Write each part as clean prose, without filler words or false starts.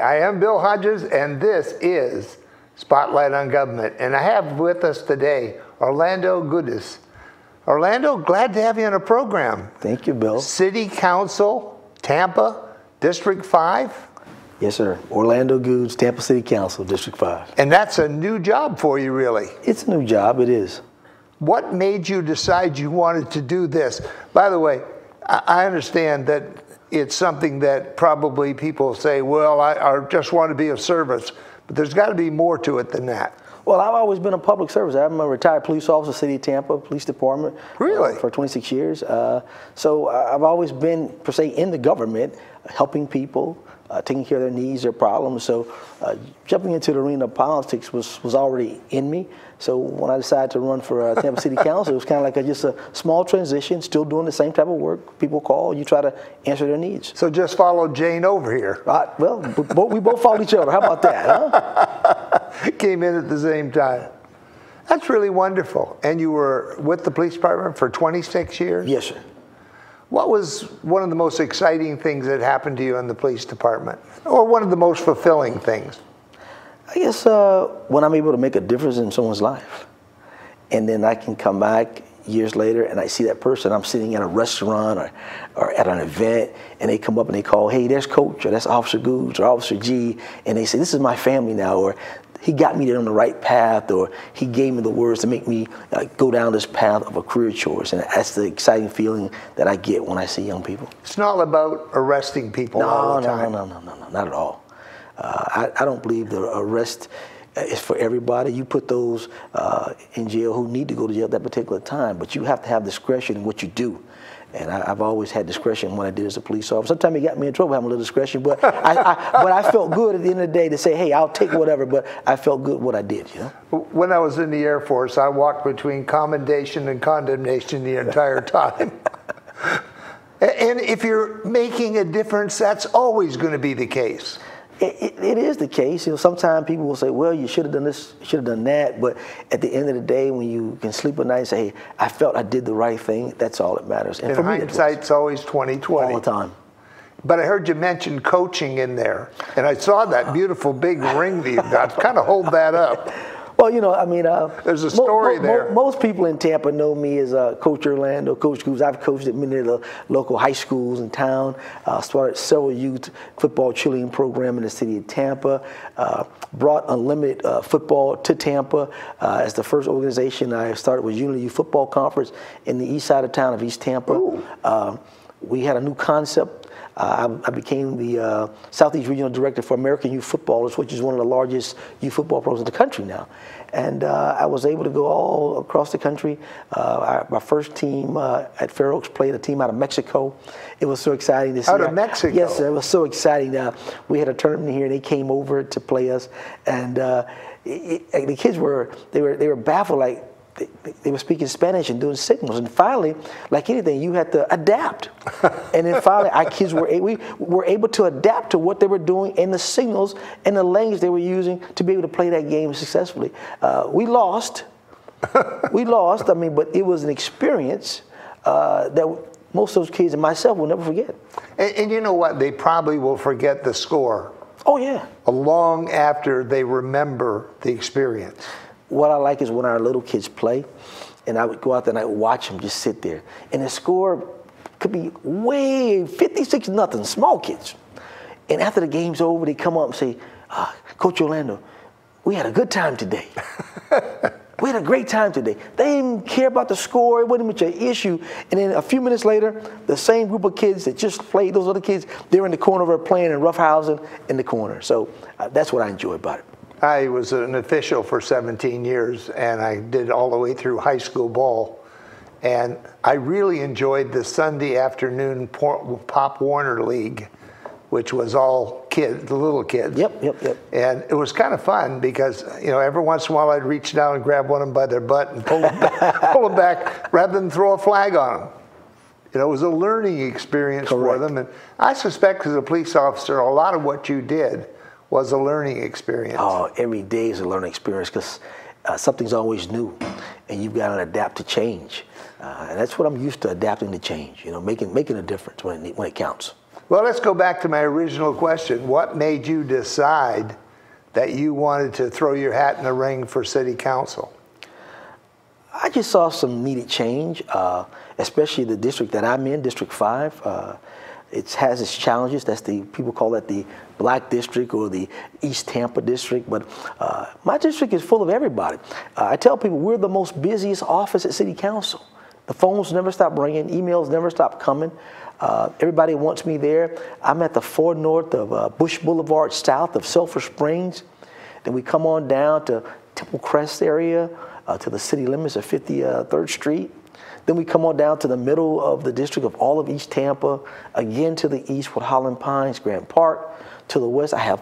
I am Bill Hodges, and this is Spotlight on Government. And I have with us today Orlando Gudes. Orlando, glad to have you on a program. Thank you, Bill. City Council, Tampa, District 5. Yes, sir. Orlando Gudes, Tampa City Council, District 5. And that's a new job for you, really. It's a new job, it is. What made you decide you wanted to do this? By the way, I understand that it's something that probably people say, well, I just want to be of service, but there's got to be more to it than that. Well, I've always been a public service. I'm a retired police officer, City of Tampa Police Department. Really? For 26 years. So I've always been, per se, in the government, helping people, taking care of their needs, their problems. So jumping into the arena of politics was already in me. So when I decided to run for Tampa City Council, it was kind of like just a small transition, still doing the same type of work. People call, you try to answer their needs. So just follow Jane over here. Well, we both follow each other. How about that, huh? Came in at the same time. That's really wonderful. And you were with the police department for 26 years? Yes, sir. What was one of the most exciting things that happened to you in the police department? Or one of the most fulfilling things? I guess when I'm able to make a difference in someone's life, and then I can come back years later and I see that person, I'm sitting at a restaurant or at an event, and they come up and they call, hey, there's Coach, or that's Officer Gudes or Officer G, and they say, this is my family now, or he got me there on the right path, or he gave me the words to make me go down this path of a career choice. And that's the exciting feeling that I get when I see young people. It's not about arresting people all the time. No, not at all. I don't believe the arrest is for everybody. You put those in jail who need to go to jail at that particular time, but you have to have discretion in what you do. And I've always had discretion when I did as a police officer. Sometimes it got me in trouble having a little discretion, but I felt good at the end of the day to say, hey, I'll take whatever, but I felt good what I did, you know? When I was in the Air Force, I walked between commendation and condemnation the entire time. And if you're making a difference, that's always going to be the case. It is the case. You know, sometimes people will say, well, you should have done this, you should have done that. But at the end of the day, when you can sleep at night and say, hey, I felt I did the right thing, that's all that matters. And for me, hindsight's always 20/20. All the time. But I heard you mention coaching in there. And I saw that beautiful big ring that you've got. Kind of hold that up. Well, you know, I mean, there's a story there. Most people in Tampa know me as Coach Orlando, Coach Gudes. I've coached at many of the local high schools in town. Started several youth football cheerleading program in the city of Tampa. Brought unlimited football to Tampa as the first organization. I started with Unity Youth Football Conference in the east side of town of East Tampa. We had a new concept. I became the Southeast Regional Director for American Youth Footballers, which is one of the largest youth football programs in the country now. And I was able to go all across the country. My first team at Fair Oaks played a team out of Mexico. It was so exciting to see. Out of Mexico? Yes, it was so exciting. We had a tournament here, and they came over to play us. And the kids were baffled, like, they were speaking Spanish and doing signals, and finally, like anything, you had to adapt. And then finally, our kids were able to adapt to what they were doing and the signals and the language they were using to be able to play that game successfully. We lost. We lost. I mean, but it was an experience that most of those kids and myself will never forget. And you know what? They probably will forget the score. Oh yeah. Long after they remember the experience. What I like is when our little kids play, and I would go out there and I would watch them just sit there. And the score could be way 56-0, small kids. And after the game's over, they come up and say, Coach Orlando, we had a good time today. We had a great time today. They didn't care about the score. It wasn't much an issue. And then a few minutes later, the same group of kids that just played, those other kids, they're in the corner of our playing and roughhousing in the corner. So that's what I enjoy about it. I was an official for 17 years, and I did all the way through high school ball. And I really enjoyed the Sunday afternoon Pop Warner League, which was all kids, the little kids. Yep. And it was kind of fun because, you know, every once in a while I'd reach down and grab one of them by their butt and pull them back rather than throw a flag on them. You know, it was a learning experience for them. And I suspect as a police officer, a lot of what you did was a learning experience. Oh, every day is a learning experience because something's always new, and you've got to adapt to change. And that's what I'm used to, adapting to change. You know, making a difference when it counts. Well, let's go back to my original question. What made you decide that you wanted to throw your hat in the ring for city council? I just saw some needed change, especially the district that I'm in, District 5. It has its challenges. People call that the Black District or the East Tampa District, but my district is full of everybody. I tell people we're the most busiest office at City Council. The phones never stop ringing, emails never stop coming. Everybody wants me there. I'm at the 4 North of Bush Boulevard, south of Sulphur Springs. Then we come on down to Temple Crest area, to the city limits of 53rd Street. Then we come on down to the middle of the district of all of East Tampa, again to the east with Holland Pines, Grant Park. To the west, I have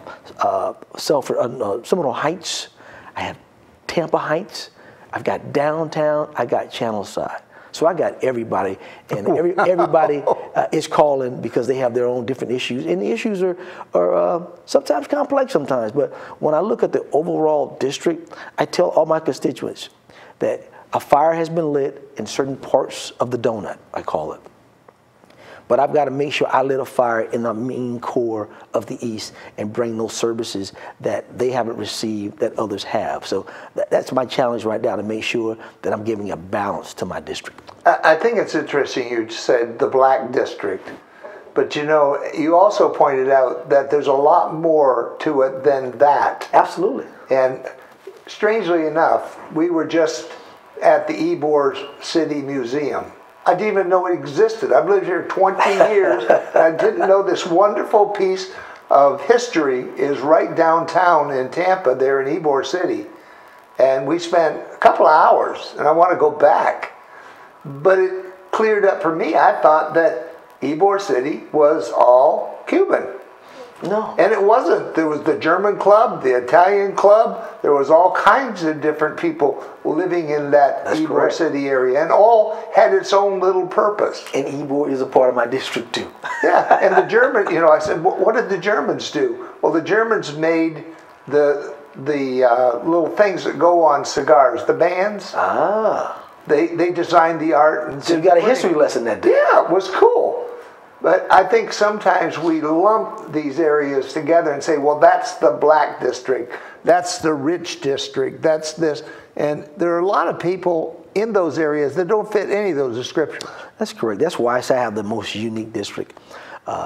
Seminole Heights. I have Tampa Heights. I've got downtown. I got Channelside. So I got everybody, and everybody is calling because they have their own different issues. And the issues are sometimes complex sometimes. But when I look at the overall district, I tell all my constituents that a fire has been lit in certain parts of the donut, I call it. But I've got to make sure I lit a fire in the main core of the East and bring those services that they haven't received that others have. So that's my challenge right now, to make sure that I'm giving a balance to my district. I think it's interesting you said the Black District, but you know, you also pointed out that there's a lot more to it than that. Absolutely. And strangely enough, we were just at the Ybor City Museum. I didn't even know it existed. I've lived here 20 years, and I didn't know this wonderful piece of history is right downtown in Tampa, there in Ybor City. And we spent a couple of hours, and I want to go back. But it cleared up for me. I thought that Ybor City was all Cuban. No. And it wasn't. There was the German club, the Italian club. There was all kinds of different people living in that Ybor City area, and all had its own little purpose. And Ybor is a part of my district too. Yeah, and the German, you know, I said, what did the Germans do? Well, the Germans made the little things that go on cigars, the bands. Ah. They designed the art. And so you got a history lesson that day. Yeah, it was cool. But I think sometimes we lump these areas together and say, well, that's the Black District, that's the rich district, that's this. And there are a lot of people in those areas that don't fit any of those descriptions. That's correct. That's why I say I have the most unique district,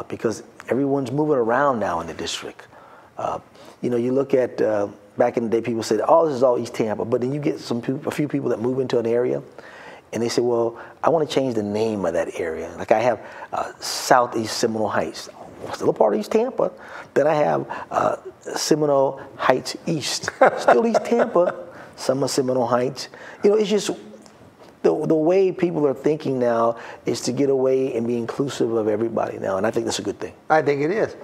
because everyone's moving around now in the district. You know, you look at, back in the day, people said, oh, this is all East Tampa. But then you get a few people that move into an area, and they say, well, I want to change the name of that area. Like I have Southeast Seminole Heights, still a part of East Tampa. Then I have Seminole Heights East, still East Tampa, some of Seminole Heights. You know, it's just the way people are thinking now is to get away and be inclusive of everybody now, and I think that's a good thing. I think it is.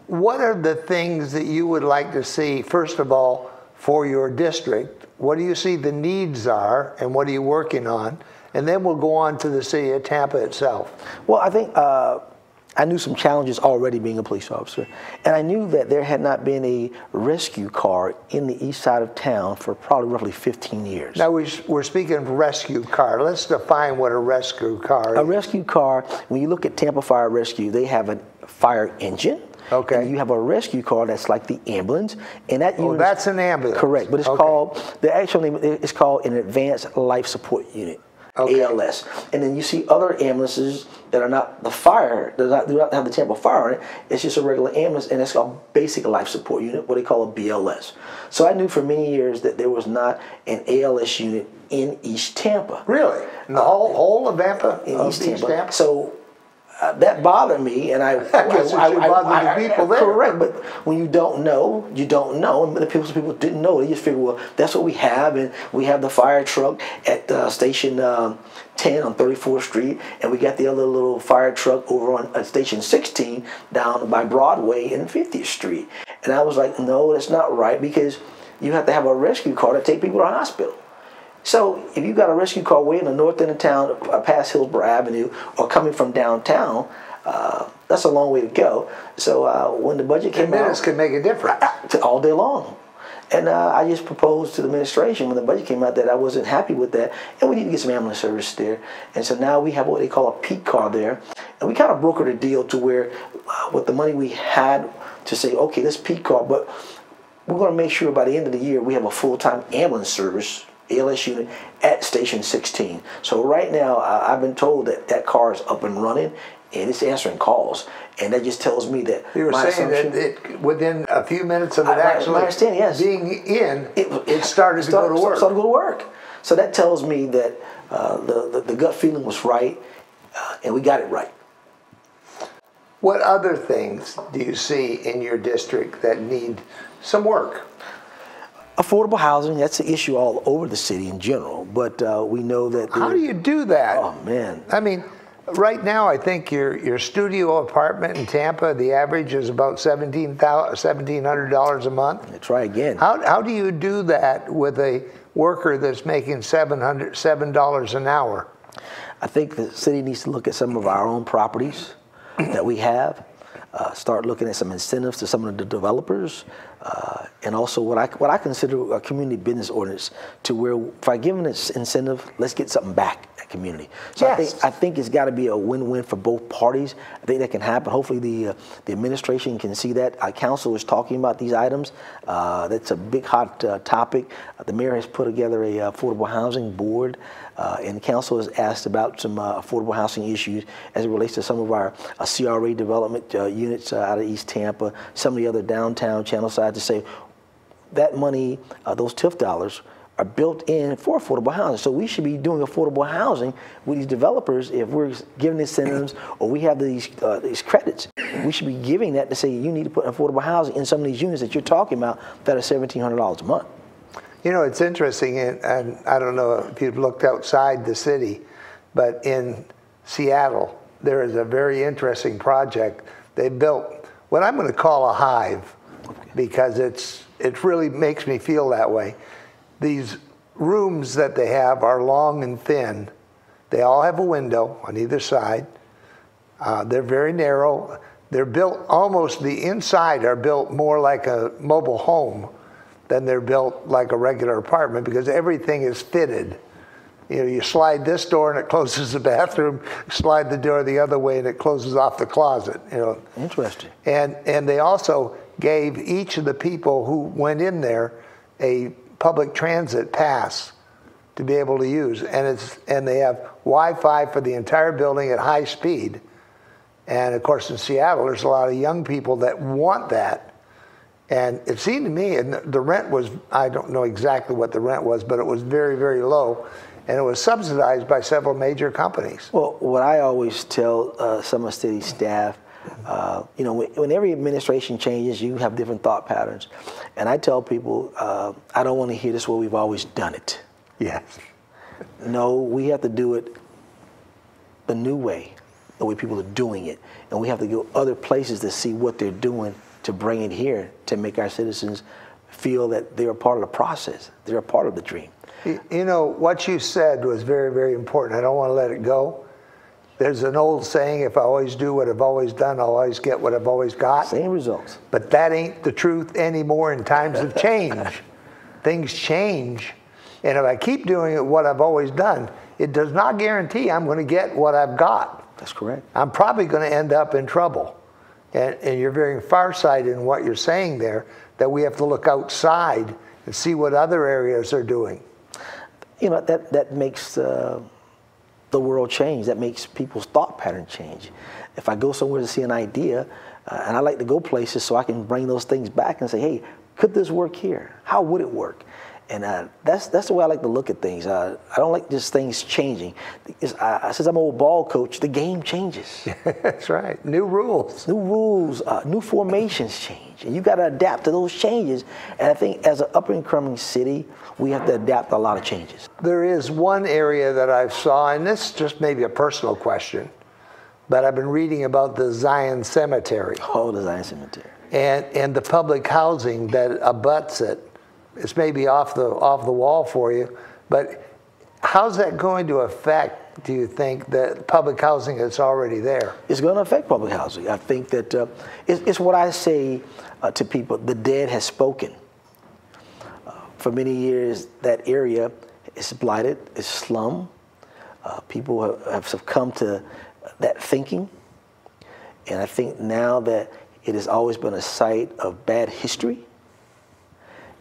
What are the things that you would like to see, first of all, for your district? What do you see the needs are, and what are you working on? And then we'll go on to the city of Tampa itself. Well, I think I knew some challenges already being a police officer, and I knew that there had not been a rescue car in the east side of town for probably roughly 15 years. Now we're speaking of rescue car. Let's define what a rescue car is. A rescue car, when you look at Tampa Fire Rescue, they have a fire engine. Okay. And you have a rescue car that's like the ambulance, and that unit. Oh, that's an ambulance. Correct, but it's called, the actual name is called an Advanced Life Support Unit. Okay. ALS. And then you see other ambulances that are not the fire, do not have the Tampa Fire on it. It's just a regular ambulance, and it's called Basic Life Support Unit, what they call a BLS. So I knew for many years that there was not an ALS unit in East Tampa. Really? In the whole of Tampa? In East Tampa. So that bothered me, and I guess it should bother the people there. Correct, but when you don't know, you don't know. And the people didn't know. They just figured, well, that's what we have, and we have the fire truck at Station 10 on 34th Street, and we got the other little fire truck over on Station 16 down by Broadway and 50th Street. And I was like, no, that's not right, because you have to have a rescue car to take people to the hospital. So if you got a rescue car way in the north end of town, past Hillsborough Avenue, or coming from downtown, that's a long way to go. So when the budget came out, minutes could make a difference all day long. And I just proposed to the administration when the budget came out that I wasn't happy with that, and we need to get some ambulance service there. And so now we have what they call a peak car there, and we kind of brokered a deal to where with the money we had to say, okay, this peak car, but we're going to make sure by the end of the year we have a full-time ambulance service, ALS unit, at Station 16. So right now I've been told that that car is up and running, and it's answering calls. And that just tells me that you were saying that within a few minutes of it actually being in, it started to go to work. Started to go to work. So that tells me that the gut feeling was right, and we got it right. What other things do you see in your district that need some work? Affordable housing, that's an issue all over the city in general, but we know that... How do you do that? Oh, man. I mean, right now, I think your studio apartment in Tampa, the average is about $1,700 a month. Let's try again. How do you do that with a worker that's making $7 an hour? I think the city needs to look at some of our own properties that we have, start looking at some incentives to some of the developers, and also what I consider a community business ordinance, to where if I give an incentive, let's get something back at community. So yes. I think it's got to be a win-win for both parties. I think that can happen. Hopefully the administration can see that. Our council is talking about these items. That's a big hot topic. The mayor has put together a affordable housing board, and the council has asked about some affordable housing issues as it relates to some of our CRA development units out of East Tampa, some of the other downtown channel side, to say that money, those TIF dollars, are built in for affordable housing. So we should be doing affordable housing with these developers. If we're giving incentives or we have these credits, we should be giving that to say you need to put affordable housing in some of these units that you're talking about that are $1,700 a month. You know, it's interesting, and I don't know if you've looked outside the city, but in Seattle, there is a very interesting project. They built what I'm going to call a hive, because it really makes me feel that way. These rooms that they have are long and thin. They all have a window on either side. They're very narrow. They're built, almost the inside are built more like a mobile home than they're built like a regular apartment, because everything is fitted. You know, you slide this door and it closes the bathroom, slide the door the other way and it closes off the closet, you know. Interesting. And they also gave each of the people who went in there a public transit pass to be able to use. And they have Wi-Fi for the entire building at high speed. And of course in Seattle, there's a lot of young people that want that. And it seemed to me, and the rent was, I don't know exactly what the rent was, but it was very, very low. And it was subsidized by several major companies. Well, what I always tell some of the city staff, you know, when every administration changes, you have different thought patterns. And I tell people, I don't want to hear this way we've always done it. Yes. No, we have to do it the new way, the way people are doing it. And we have to go other places to see what they're doing to bring it here, to make our citizens feel that they're a part of the process. They're a part of the dream. You know, what you said was very, very important. I don't want to let it go. There's an old saying, if I always do what I've always done, I'll always get what I've always got. Same results. But that ain't the truth anymore in times of change. Things change. And if I keep doing it what I've always done, it does not guarantee I'm going to get what I've got. That's correct. I'm probably going to end up in trouble. And you're very farsighted in what you're saying there, that we have to look outside and see what other areas are doing. You know, that makes the world change. That makes people's thought pattern change. If I go somewhere to see an idea, and I like to go places so I can bring those things back and say, hey, could this work here? How would it work? And that's the way I like to look at things. I don't like just things changing. Since I'm an old ball coach, the game changes. That's right. New rules. New rules, new formations change. And you got to adapt to those changes. And I think as an up-and-coming city, we have to adapt to a lot of changes. There is one area that I saw, and this is just maybe a personal question, but I've been reading about the Zion Cemetery. Oh, the Zion Cemetery. And the public housing that abuts it. It's maybe off the wall for you, but how's that going to affect, do you think, the public housing that's already there? It's going to affect public housing. I think that it's what I say to people, the dead has spoken. for many years, that area is blighted, is slum. People have succumbed to that thinking. And I think now that it has always been a site of bad history,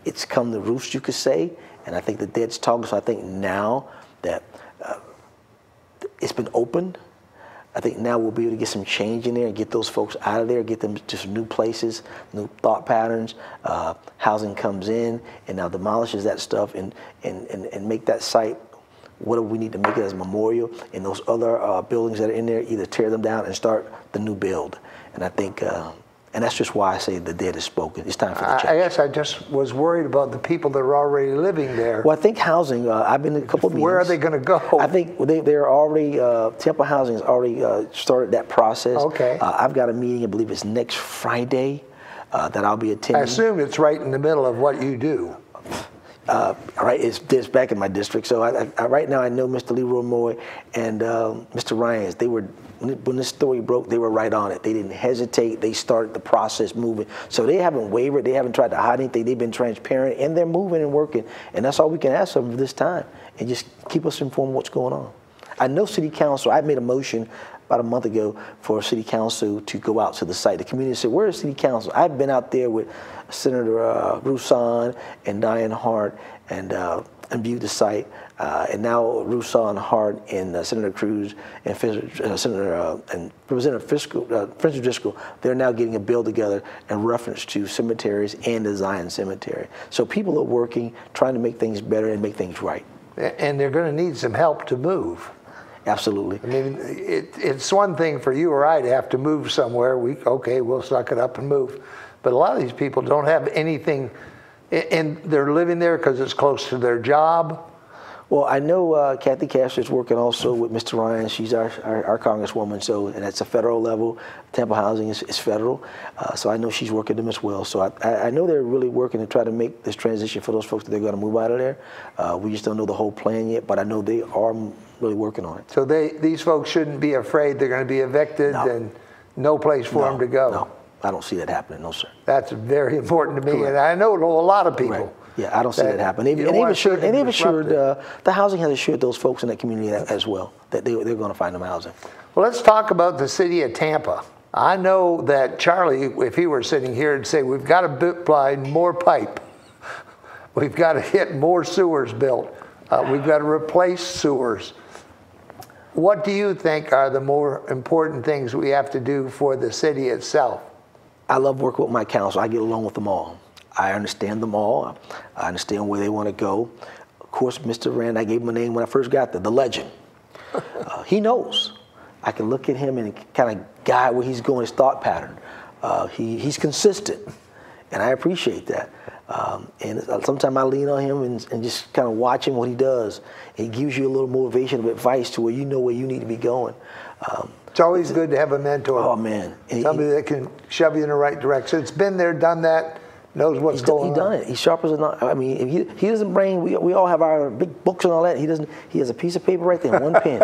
it's come to roost, you could say. And I think the dead's talking. So I think now that it's been opened, I think now we'll be able to get some change in there and get those folks out of there, get them to some new places, new thought patterns. Housing comes in and now demolishes that stuff and make that site what do we need to make it as a memorial, and those other buildings that are in there, either tear them down and start the new build. And I think, and that's just why I say the dead is spoken. It's time for the change. I guess I just was worried about the people that are already living there. Well, I think housing, I've been in a couple of meetings. Where are they going to go? I think they're already, Tampa Housing has already started that process. Okay. I've got a meeting, I believe it's next Friday, that I'll be attending. I assume it's right in the middle of what you do. Right, it's back in my district. So right now I know Mr. Leroy Moy and Mr. Ryans. They were, when this story broke, they were right on it. They didn't hesitate. They started the process moving. So they haven't wavered. They haven't tried to hide anything. They've been transparent, and they're moving and working. And that's all we can ask them this time, and just keep us informed of what's going on. I know City Council, I made a motion about a month ago for City Council to go out to the site. The community said, where is City Council? I've been out there with Senator Roussan and Diane Hart and viewed the site. And now Roussan, Hart, and Senator Cruz and Senator and Representative Francis Driscoll, they're now getting a bill together in reference to cemeteries and the Zion Cemetery. So people are working, trying to make things better and make things right. And they're going to need some help to move. Absolutely. I mean, it's one thing for you or I to have to move somewhere. Okay, we'll suck it up and move. But a lot of these people don't have anything, and they're living there because it's close to their job. Well, I know Kathy Castro is working also with Mr. Ryan. She's our congresswoman, so, and that's a federal level. Tampa Housing is federal, so I know she's working them as well. So I know they're really working to try to make this transition for those folks that they're going to move out of there. We just don't know the whole plan yet, but I know they are really working on it. So these folks shouldn't be afraid they're going to be evicted and no place for them to go. No, I don't see that happening. No, sir. That's very important to me, Correct. and I know a lot of people. Right. Yeah, I don't see that happen. And they've assured, the housing has assured those folks in that community as well that they're going to find them housing. Well, let's talk about the city of Tampa. I know that Charlie, if he were sitting here, would say, we've got to apply more pipe. We've got to get more sewers built. We've got to replace sewers. What do you think are the more important things we have to do for the city itself? I love working with my council. I get along with them all. I understand them all. I understand where they want to go. Of course, Mr. Rand, I gave him a name when I first got there, the legend. He knows. I can look at him and kind of guide where he's going, his thought pattern. He's consistent, and I appreciate that. And sometimes I lean on him and just kind of watch him what he does. He gives you a little motivation of advice to where you know where you need to be going. It's always good to have a mentor. Oh, man. Somebody that can shove you in the right direction. It's been there, done that, knows what's going on. He's done it. He's sharp as a knife. I mean, he doesn't bring, we all have our big books and all that. He has a piece of paper right there and one pen.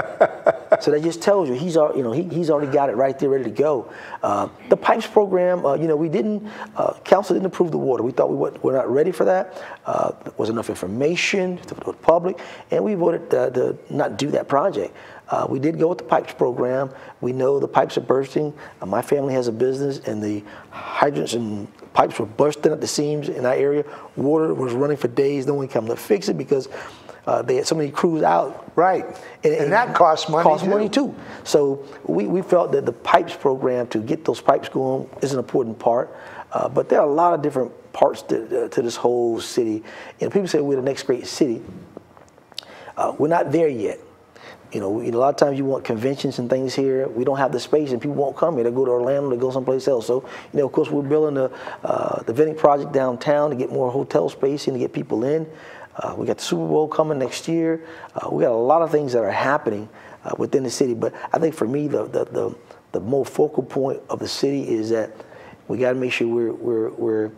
So that just tells you he's already got it right there ready to go. The pipes program, we didn't, council didn't approve the water. We thought we're not ready for that. There was enough information to the public, and we voted to not do that project. We did go with the pipes program. We know the pipes are bursting. My family has a business, and the hydrants and pipes were bursting at the seams in our area. Water was running for days. No one came to fix it because they had so many crews out. Right, and that costs money. Costs money too. So we felt that the pipes program, to get those pipes going, is an important part. But there are a lot of different parts to this whole city. People say we're the next great city. We're not there yet. A lot of times you want conventions and things here. We don't have the space, and people won't come here. They go to Orlando, they go someplace else. So, of course, we're building the vending project downtown to get more hotel space and to get people in. We got the Super Bowl coming next year. We got a lot of things that are happening within the city. But I think for me, the more focal point of the city is that we got to make sure we're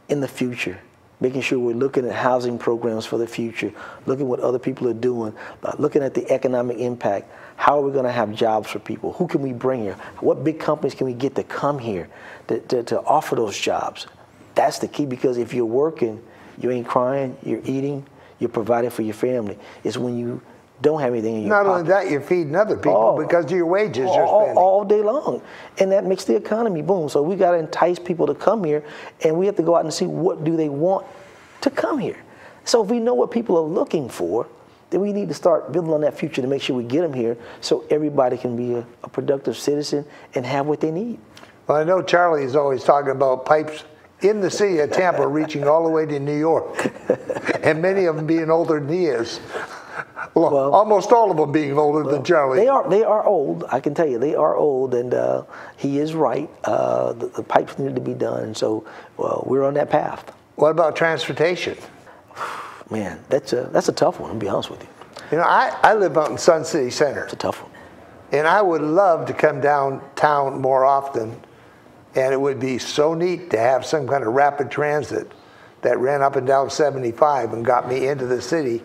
in the future. Making sure we're looking at housing programs for the future, looking at what other people are doing, looking at the economic impact. How are we going to have jobs for people? Who can we bring here? What big companies can we get to come here to offer those jobs? That's the key, because if you're working, you ain't crying, you're eating, you're providing for your family. It's when you don't have anything in your pocket. Not only that, you're feeding other people because of your wages you're spending. All day long. And that makes the economy boom. So we got to entice people to come here, and we have to go out and see what do they want to come here. So if we know what people are looking for, then we need to start building on that future to make sure we get them here so everybody can be a productive citizen and have what they need. Well, I know Charlie is always talking about pipes in the city of Tampa reaching all the way to New York, and many of them being older than he is. Well, almost all of them being older than Charlie. They are old. I can tell you, they are old, and he is right. The pipes need to be done, and so we're on that path. What about transportation? Man, that's a tough one, to be honest with you. You know, I live out in Sun City Center. It's a tough one. And I would love to come downtown more often, and it would be so neat to have some kind of rapid transit that ran up and down 75 and got me into the city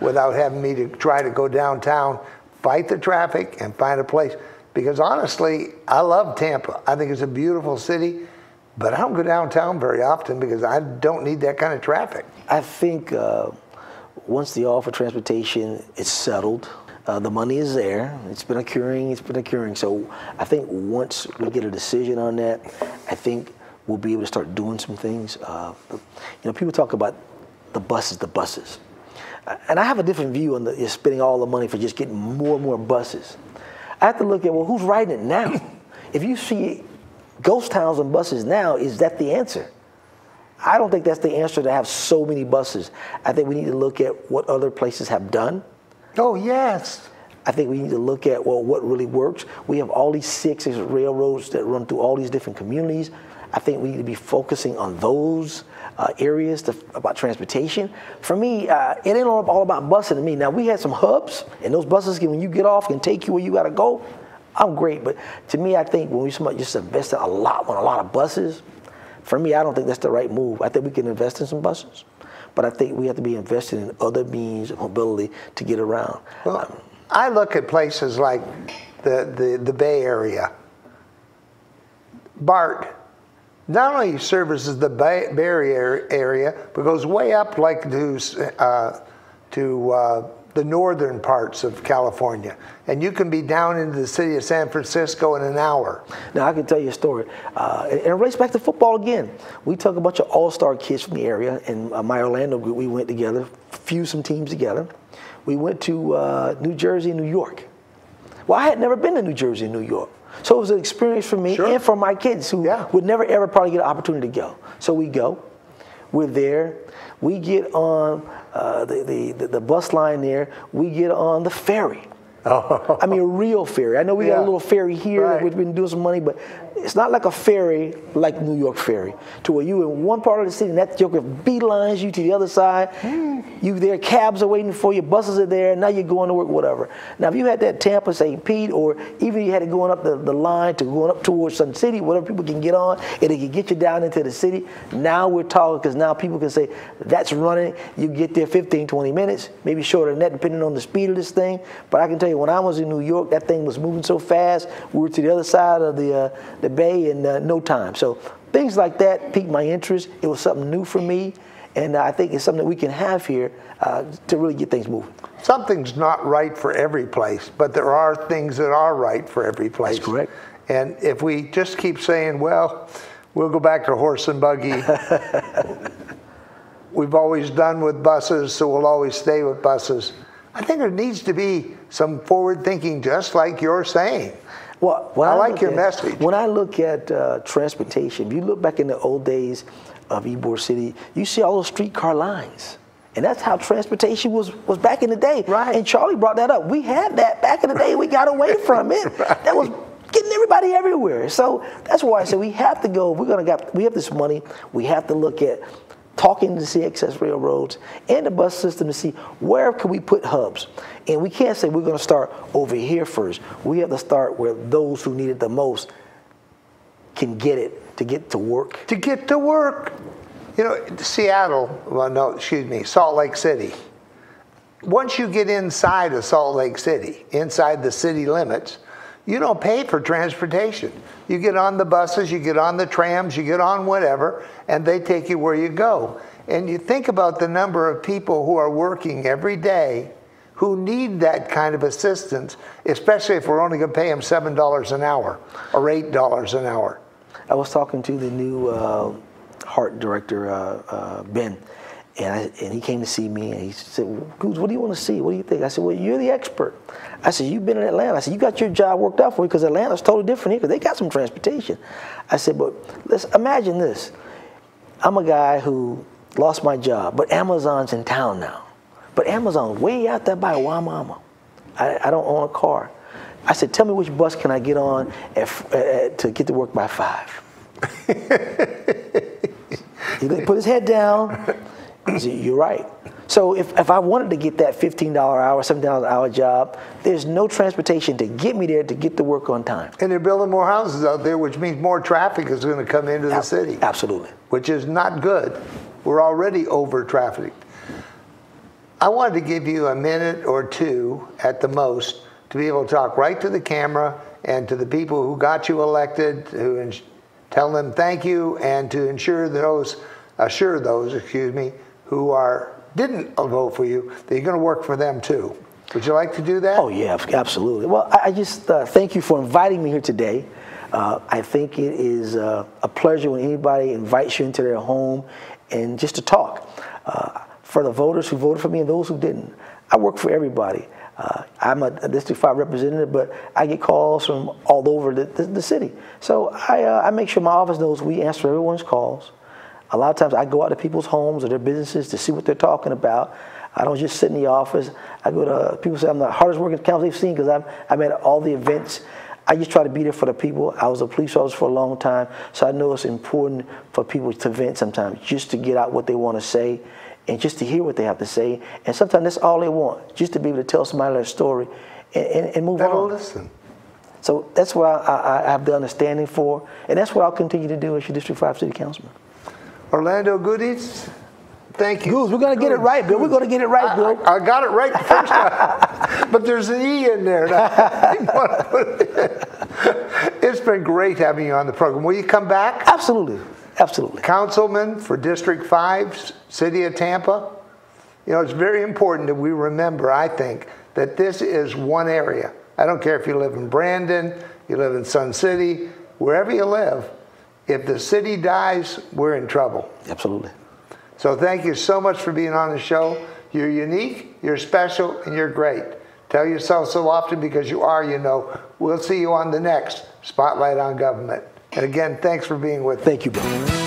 without having me to try to go downtown, fight the traffic, and find a place. Because honestly, I love Tampa. I think it's a beautiful city, but I don't go downtown very often because I don't need that kind of traffic. I think once the offer transportation is settled, the money is there. It's been occurring. So I think once we get a decision on that, I think we'll be able to start doing some things. People talk about the buses. And I have a different view on spending all the money for just getting more and more buses. I have to look at, well, who's riding it now? If you see ghost towns on buses now, is that the answer? I don't think that's the answer to have so many buses. I think we need to look at what other places have done. Oh, yes. I think we need to look at, well, what really works. We have all these six railroads that run through all these different communities. I think we need to be focusing on those areas about transportation. For me, it ain't all about busing to me. Now, we had some hubs, and those buses, when you get off, can take you where you got to go. I'm great, but to me, I think when we just invest a lot on a lot of buses, for me, I don't think that's the right move. I think we can invest in some buses, but I think we have to be invested in other means of mobility to get around. Well, I look at places like the Bay Area. BART not only services the Bay Area, but goes way up like to the northern parts of California. And you can be down into the city of San Francisco in an hour. Now, I can tell you a story. And it relates back to football again. We took a bunch of all-star kids from the area, and my Orlando group, we went together, fused some teams together. We went to New Jersey and New York. Well, I had never been to New Jersey and New York. So it was an experience for me and for my kids who would never, ever probably get an opportunity to go. So we go. We're there. We get on the bus line there. We get on the ferry. Oh. I mean, a real ferry. I know we got a little ferry here that we've been doing some money, but it's not like a ferry like New York Ferry, to where you in one part of the city and that joker beelines you to the other side. You there, cabs are waiting for you, buses are there, and now you're going to work, whatever. Now, if you had that Tampa, St. Pete, or even you had it going up the line to going up towards Sun City, whatever people can get on, and it can get you down into the city, now we're talking, because now people can say, that's running, you get there 15, 20 minutes, maybe shorter than that, depending on the speed of this thing. But I can tell you, when I was in New York, that thing was moving so fast, we were to the other side of the bay in no time. So things like that piqued my interest. It was something new for me, and I think it's something that we can have here to really get things moving. Something's not right for every place, but there are things that are right for every place. That's correct. And if we just keep saying, well, we'll go back to horse and buggy, we've always done with buses, so we'll always stay with buses. I think there needs to be some forward thinking, just like you're saying. Well, I like your message. When I look at transportation, if you look back in the old days of Ybor City, you see all those streetcar lines. And that's how transportation was back in the day. Right. And Charlie brought that up. We had that back in the day. We got away from it. Right. That was getting everybody everywhere. So that's why I said we have to go. We have this money. We have to look at talking to the CXS railroads and the bus system to see where can we put hubs. And we can't say we're going to start over here first. We have to start where those who need it the most can get it, to get to work. To get to work. You know, Salt Lake City. Once you get inside of Salt Lake City, inside the city limits, you don't pay for transportation. You get on the buses, you get on the trams, you get on whatever, and they take you where you go. And you think about the number of people who are working every day who need that kind of assistance, especially if we're only going to pay them $7 an hour or $8 an hour. I was talking to the new heart director, Ben, and he came to see me, and he said, Gudes, what do you want to see? What do you think? I said, well, you're the expert. I said, you've been in Atlanta. I said, you got your job worked out for you, because Atlanta's totally different here, because they got some transportation. I said, but let's imagine this. I'm a guy who lost my job, but Amazon's in town now. But Amazon's way out there by Wamama. I don't own a car. I said, tell me which bus can I get on to get to work by 5. He put his head down. He said, you're right. So if I wanted to get that $15 an hour, $17 an hour job, there's no transportation to get me there to get to work on time. And they're building more houses out there, which means more traffic is going to come into the city. Absolutely. Which is not good. We're already over-trafficked. I wanted to give you a minute or two at the most to be able to talk right to the camera and to the people who got you elected, tell them thank you, and to assure those who didn't vote for you that you're going to work for them too. Would you like to do that? Oh yeah, absolutely. Well, I just thank you for inviting me here today. I think it is a pleasure when anybody invites you into their home and just to talk. For the voters who voted for me and those who didn't, I work for everybody. I'm a District 5 representative, but I get calls from all over the city. So I make sure my office knows we answer everyone's calls. A lot of times I go out to people's homes or their businesses to see what they're talking about. I don't just sit in the office. I go to, people say I'm the hardest working council they've seen because I'm at all the events. I just try to be there for the people. I was a police officer for a long time, so I know it's important for people to vent sometimes, just to get out what they want to say and just to hear what they have to say. And sometimes that's all they want, just to be able to tell somebody their story and move on. Listen. So that's what I have the understanding for, and that's what I'll continue to do as your District 5 City Councilman. Orlando Gudes, thank you. Gudes, we're going to get it right, Bill. We're going to get it right, Bill. I got it right the first time, but there's an E in there. It's been great having you on the program. Will you come back? Absolutely. Absolutely. Councilman for District 5, City of Tampa. You know, it's very important that we remember, I think, that this is one area. I don't care if you live in Brandon, you live in Sun City, wherever you live, if the city dies, we're in trouble. Absolutely. So thank you so much for being on the show. You're unique, you're special, and you're great. Tell yourself so often because you are, you know. We'll see you on the next Spotlight on Government. And again, thanks for being with me. Thank you, Bill.